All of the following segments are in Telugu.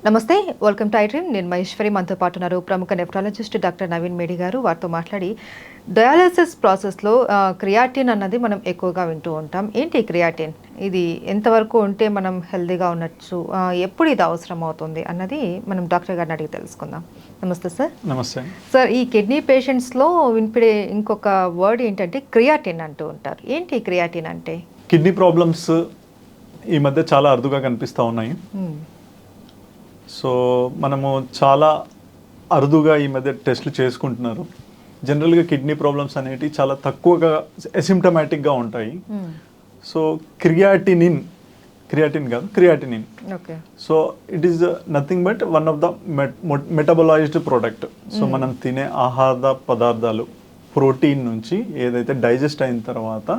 నమస్తే, వెల్కమ్ టు ఐ డ్రీమ్. నేను మహేశ్వరి. మనతో పాటు ఉన్నారు ప్రముఖ నెఫ్రాలజిస్ట్ డాక్టర్ నవీన్ మేడి గారు. వారితో మాట్లాడి డయాలసిస్ ప్రాసెస్లో క్రియాటిన్ అన్నది మనం ఎక్కువగా వింటూ ఉంటాం. ఏంటి క్రియాటిన్? ఇది ఎంతవరకు ఉంటే మనం హెల్దీగా ఉండొచ్చు, ఎప్పుడు ఇది అవసరం అవుతుంది అన్నది మనం డాక్టర్ గారిని అడిగి తెలుసుకుందాం. నమస్తే సార్. నమస్తే సార్, ఈ కిడ్నీ పేషెంట్స్లో వినిపడే ఇంకొక వర్డ్ ఏంటంటే క్రియాటిన్ అంటూ ఉంటారు. ఏంటి క్రియాటిన్ అంటే? కిడ్నీ ప్రాబ్లమ్స్ ఈ మధ్య చాలా అరుదుగా కనిపిస్తూ ఉన్నాయి. సో మనము చాలా అరుదుగా ఈ మధ్య టెస్టులు చేసుకుంటున్నారు. జనరల్గా కిడ్నీ ప్రాబ్లమ్స్ అనేవి చాలా తక్కువగా అసిమ్టమాటిక్గా ఉంటాయి. సో క్రియాటినిన్ కాదు, creatinine. So it is nothing but one of the metabolized product. So మనం తినే ఆహార పదార్థాలు ప్రోటీన్ నుంచి ఏదైతే డైజెస్ట్ అయిన తర్వాత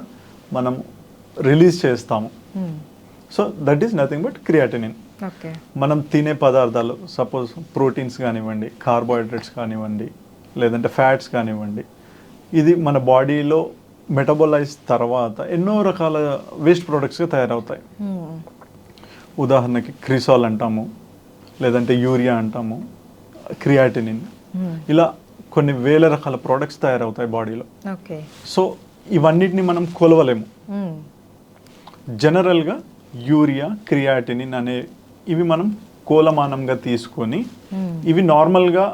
మనం రిలీజ్ చేస్తాము. So that is nothing but creatinine. మనం తినే పదార్థాలు, సపోజ్ ప్రోటీన్స్ కానివ్వండి, కార్బోహైడ్రేట్స్ కానివ్వండి, లేదంటే ఫ్యాట్స్ కానివ్వండి, ఇది మన బాడీలో మెటబలైజ్ తర్వాత ఎన్నో రకాల వేస్ట్ ప్రోడక్ట్స్గా తయారవుతాయి. ఉదాహరణకి క్రిసాల్ అంటాము, లేదంటే యూరియా అంటాము, క్రియాటినిన్, ఇలా కొన్ని వేల రకాల ప్రోడక్ట్స్ తయారవుతాయి బాడీలో. సో ఇవన్నిటిని మనం కొలవలేము. జనరల్గా యూరియా, క్రియాటినిన్ అనే ఇవి మనం కోలమానంగా తీసుకొని, ఇవి నార్మల్గా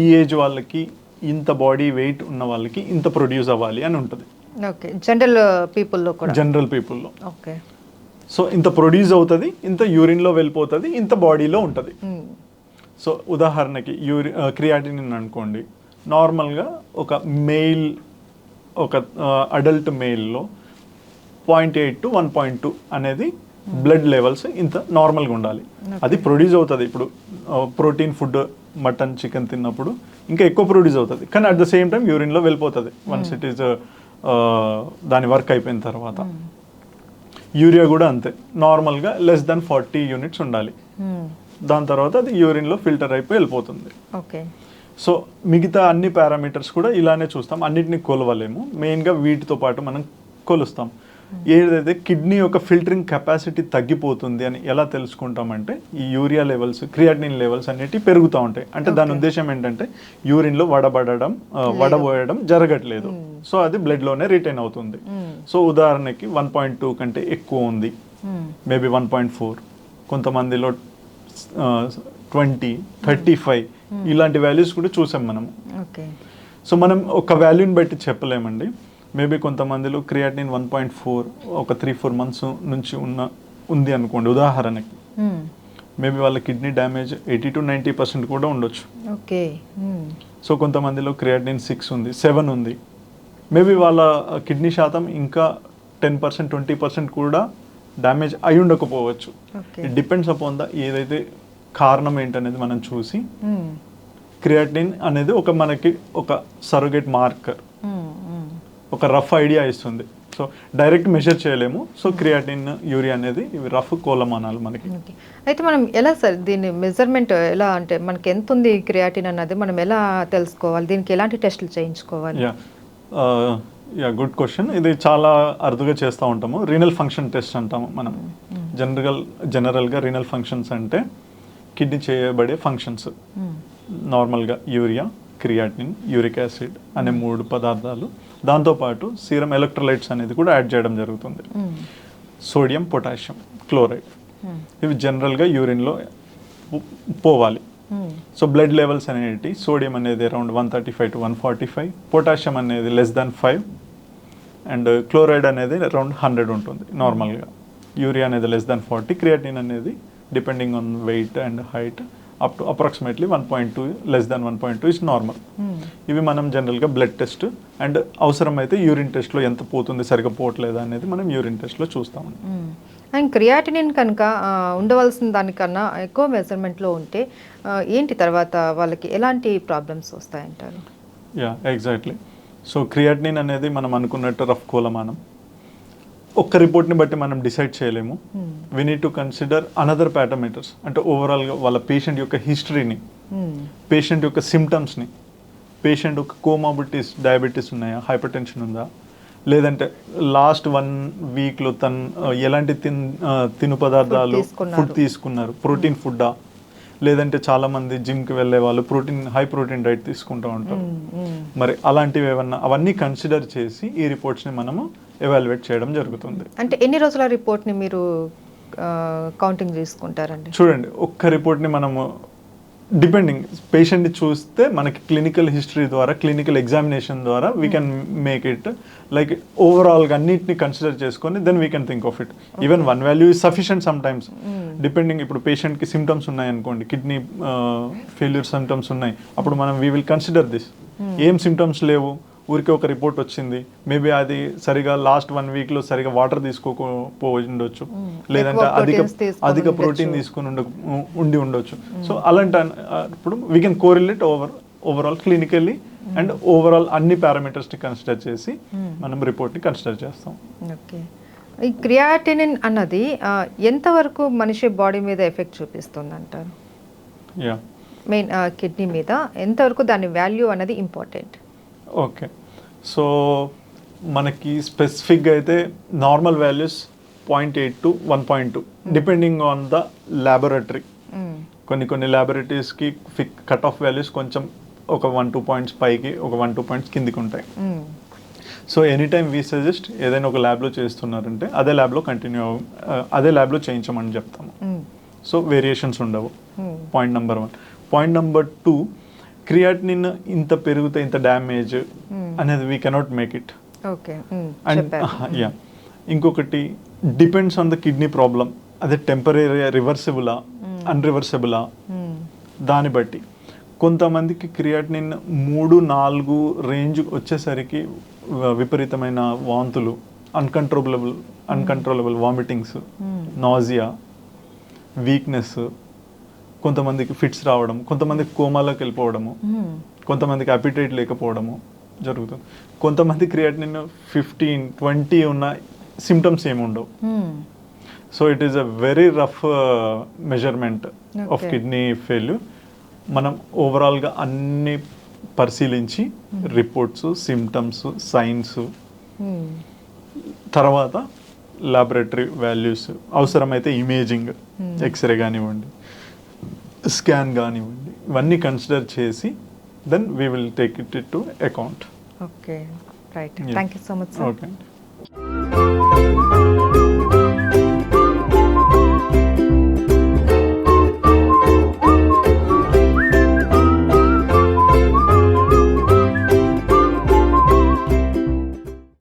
ఈ ఏజ్ వాళ్ళకి, ఇంత బాడీ వెయిట్ ఉన్న వాళ్ళకి ఇంత ప్రొడ్యూస్ అవ్వాలి అని ఉంటుంది. జనరల్ పీపుల్లో సో ఇంత ప్రొడ్యూస్ అవుతుంది, ఇంత యూరిన్లో వెళ్ళిపోతుంది, ఇంత బాడీలో ఉంటుంది. సో ఉదాహరణకి క్రియాటినిన్ అనుకోండి, నార్మల్గా ఒక మెయిల్, ఒక అడల్ట్ మెయిల్లో 0.8 to 1.2 అనేది బ్లడ్ లెవెల్స్ ఇంత నార్మల్గా ఉండాలి. అది ప్రొడ్యూస్ అవుతుంది. ఇప్పుడు ప్రోటీన్ ఫుడ్, మటన్, చికెన్ తిన్నప్పుడు ఇంకా ఎక్కువ ప్రొడ్యూస్ అవుతుంది, కానీ అట్ ద సేమ్ టైం యూరిన్లో వెళ్ళిపోతుంది వన్స్ ఇట్ ఈస్ దాని వర్క్ అయిపోయిన తర్వాత. యూరియా కూడా అంతే, నార్మల్గా లెస్ దాన్ 40 యూనిట్స్ ఉండాలి. దాని తర్వాత అది యూరిన్లో ఫిల్టర్ అయిపోయి వెళ్ళిపోతుంది. సో మిగతా అన్ని పారామీటర్స్ కూడా ఇలానే చూస్తాం, అన్నిటిని కొలవలేము. మెయిన్గా వీటితో పాటు మనం కొలుస్తాం. ఏదైతే కిడ్నీ యొక్క ఫిల్టరింగ్ కెపాసిటీ తగ్గిపోతుంది అని ఎలా తెలుసుకుంటామంటే, ఈ యూరియా లెవెల్స్, క్రియాటినిన్ లెవెల్స్ అనేటివి పెరుగుతూ ఉంటాయి. అంటే దాని ఉద్దేశం ఏంటంటే యూరిన్లో వడబోయడం జరగట్లేదు. సో అది బ్లడ్లోనే రిటైన్ అవుతుంది. సో ఉదాహరణకి 1.2 కంటే ఎక్కువ ఉంది, మేబీ 1.4, కొంతమందిలో 20, 35 ఇలాంటి వాల్యూస్ కూడా చూసాం మనము. సో మనం ఒక వాల్యూని బట్టి చెప్పలేమండి. మేబీ కొంతమందిలో క్రియాటినిన్ 1.4 ఒక 3-4 మంత్స్ నుంచి ఉంది అనుకోండి ఉదాహరణకి, మేబీ వాళ్ళ కిడ్నీ డ్యామేజ్ 80 to 90% కూడా ఉండొచ్చు. సో కొంతమందిలో క్రియాటినిన్ 6 ఉంది, 7 ఉంది, మేబీ వాళ్ళ కిడ్నీ శాతం ఇంకా 10%, 20% కూడా డ్యామేజ్ అయి ఉండకపోవచ్చు. ఇట్ డిపెండ్స్ అపాన్ ద ఏదైతే కారణం ఏంటనేది మనం చూసి, క్రియాటినిన్ అనేది మనకి ఒక సరోగేట్ మార్కర్, ఒక రఫ్ ఐడియా ఇస్తుంది. సో డైరెక్ట్ మెజర్ చేయలేము. సో క్రియాటిన్, యూరియా అనేది ఇవి రఫ్ కోలమానాలు మనకి. అయితే మనం ఎలా సార్ దీన్ని మెజర్మెంట్ ఎలా, అంటే మనకి ఎంత ఉంది క్రియాటిన్ అన్నది మనం ఎలా తెలుసుకోవాలి? దీనికి ఎలాంటి టెస్టులు చేయించుకోవాలి? Good question. ఇది చాలా అరుదుగా చేస్తూ ఉంటాము. రీనల్ ఫంక్షన్ టెస్ట్ అంటాము మనం. జనరల్గా రీనల్ ఫంక్షన్స్ అంటే కిడ్నీ చేయబడే ఫంక్షన్స్. నార్మల్గా యూరియా, క్రియాటిన్, యూరిక్ యాసిడ్ అనే 3 పదార్థాలు, దాంతోపాటు సీరం ఎలక్ట్రోలైట్స్ అనేది కూడా యాడ్ చేయడం జరుగుతుంది. సోడియం, పొటాషియం, క్లోరైడ్, ఇవి జనరల్గా యూరిన్లో పోవాలి. సో బ్లడ్ లెవెల్స్ అనేవి, సోడియం అనేది అరౌండ్ 135 to 145, పొటాషియం అనేది లెస్ దాన్ 5, అండ్ క్లోరైడ్ అనేది అరౌండ్ 100 ఉంటుంది నార్మల్గా. యూరియా అనేది లెస్ దాన్ 40, క్రియాటిన్ అనేది depending on weight and height up to approximately 1.2, less than 1.2 is normal. ఇవి మనం జనరల్గా బ్లడ్ టెస్ట్, అండ్ అవసరమైతే యూరిన్ టెస్ట్లో ఎంత పోతుంది, సరిగ్గా పోవట్లేదా అనేది మనం యూరిన్ టెస్ట్లో చూస్తాము. అండ్ క్రియాటినిన్ కనుక ఉండవలసిన దానికన్నా ఎక్కువ మెజర్మెంట్లో ఉంటే ఏంటి తర్వాత వాళ్ళకి ఎలాంటి ప్రాబ్లమ్స్ వస్తాయంటారు? ఎగ్జాక్ట్లీ. సో క్రియాటినిన్ అనేది మనం అనుకున్నట్టు రఫ్ కోలమానం. ఒక్క రిపోర్ట్ని బట్టి మనం డిసైడ్ చేయలేము. We need to consider another parameters. అంటే ఓవరాల్గా వాళ్ళ పేషెంట్ యొక్క హిస్టరీని, పేషెంట్ యొక్క సిమ్టమ్స్ని, పేషెంట్ యొక్క కోమార్బిడిటీస్, డయాబెటీస్ ఉన్నాయా, హైపర్ టెన్షన్ ఉందా, లేదంటే లాస్ట్ 1 వీక్లో ఎలాంటి తిను పదార్థాలు ఫుడ్ తీసుకున్నారు, ప్రోటీన్ ఫుడ్డా, లేదంటే చాలామంది జిమ్కి వెళ్ళే వాళ్ళు హై ప్రోటీన్ డైట్ తీసుకుంటూ ఉంటారు. మరి అలాంటివి ఏమన్నా అవన్నీ కన్సిడర్ చేసి ఈ రిపోర్ట్స్ని మనము ఎవాల్యుయేట్ చేయడం జరుగుతుంది. అంటే ఎన్ని రోజుల రిపోర్ట్ని మీరు కౌంటింగ్ తీసుకుంటారండి? చూడండి, ఒక్క రిపోర్ట్ని మనము డిపెండింగ్ పేషెంట్ని చూస్తే మనకి క్లినికల్ హిస్టరీ ద్వారా, క్లినికల్ ఎగ్జామినేషన్ ద్వారా we can make it like ఓవరాల్గా అన్నిటిని కన్సిడర్ చేసుకొని then we can think of it. Even one value is sufficient sometimes. Depending, ఇప్పుడు పేషెంట్కి సిమ్టమ్స్ ఉన్నాయి అనుకోండి, కిడ్నీ ఫెయిల్యూర్ సిమ్టమ్స్ ఉన్నాయి, అప్పుడు మనం వీ విల్ కన్సిడర్ దిస్. ఏం సిమ్టమ్స్ లేవు, ఊరికే ఒక రిపోర్ట్ వచ్చింది, మేబీ అది సరిగా లాస్ట్ 1 వీక్లో సరిగా వాటర్ తీసుకోకపోయి ఉండొచ్చు, లేదంటే అధిక ప్రోటీన్ తీసుకుని ఉండి ఉండొచ్చు. సో అలాంటి ఇప్పుడు we can correlate overall clinically and overall అన్ని పారామీటర్స్ని కన్సిడర్ చేసి మనం రిపోర్ట్ని కన్సిడర్ చేస్తాం. ఓకే. ఈ క్రియాటినిన్ అన్నది ఎంతవరకు మనిషి బాడీ మీద ఎఫెక్ట్ చూపిస్తుంది అంటారు? యా, మెయిన్ కిడ్నీ మీద ఎంతవరకు దాని వాల్యూ అనేది ఇంపార్టెంట్? ఓకే, సో మనకి స్పెసిఫిక్గా అయితే normal values 0.8 to 1.2 depending on the laboratory. కొన్ని ల్యాబొరేటరీస్కి కట్ ఆఫ్ వాల్యూస్ కొంచెం ఒక 1-2 పాయింట్స్ పైకి, ఒక 1-2 పాయింట్స్ కిందికి ఉంటాయి. So any time we suggest ఏదైనా ఒక ల్యాబ్లో చేస్తున్నారంటే అదే ల్యాబ్లో అదే ల్యాబ్లో చేయించమని చెప్తాము. సో వేరియేషన్స్ ఉండవు. Point number 1. Point number 2, creatinine ఇంత పెరిగితే ఇంత డ్యామేజ్ అనేది we cannot make it. Okay. And yeah, ఇంకొకటి depends on the kidney problem. అదే టెంపరీ రివర్సిబులా అన్రివర్సిబులా దాన్ని బట్టి. కొంతమందికి క్రియాటినిన్ 3-4 రేంజ్ వచ్చేసరికి విపరీతమైన వాంతులు, అన్కంట్రోలబుల్ వామిటింగ్స్, నాజియా, వీక్నెస్, కొంతమందికి ఫిట్స్ రావడం, కొంతమందికి కోమాలోకి వెళ్ళిపోవడము, కొంతమందికి అపిటైట్ లేకపోవడము జరుగుతుంది. కొంతమంది క్రియాటినిన్ 15-20 ఉన్న సిమ్టమ్స్ ఏమి ఉండవు. So it is a very rough measurement of kidney failure. మనం ఓవరాల్గా అన్ని పరిశీలించి రిపోర్ట్స్, సిమ్టమ్స్, సైన్స్, తర్వాత ల్యాబొరేటరీ వాల్యూస్, అవసరమైతే ఇమేజింగ్, ఎక్స్రే కానివ్వండి, స్కాన్ కానివ్వండి, ఇవన్నీ కన్సిడర్ చేసి then we will take it to account. Okay, right. Thank you so much. Okay.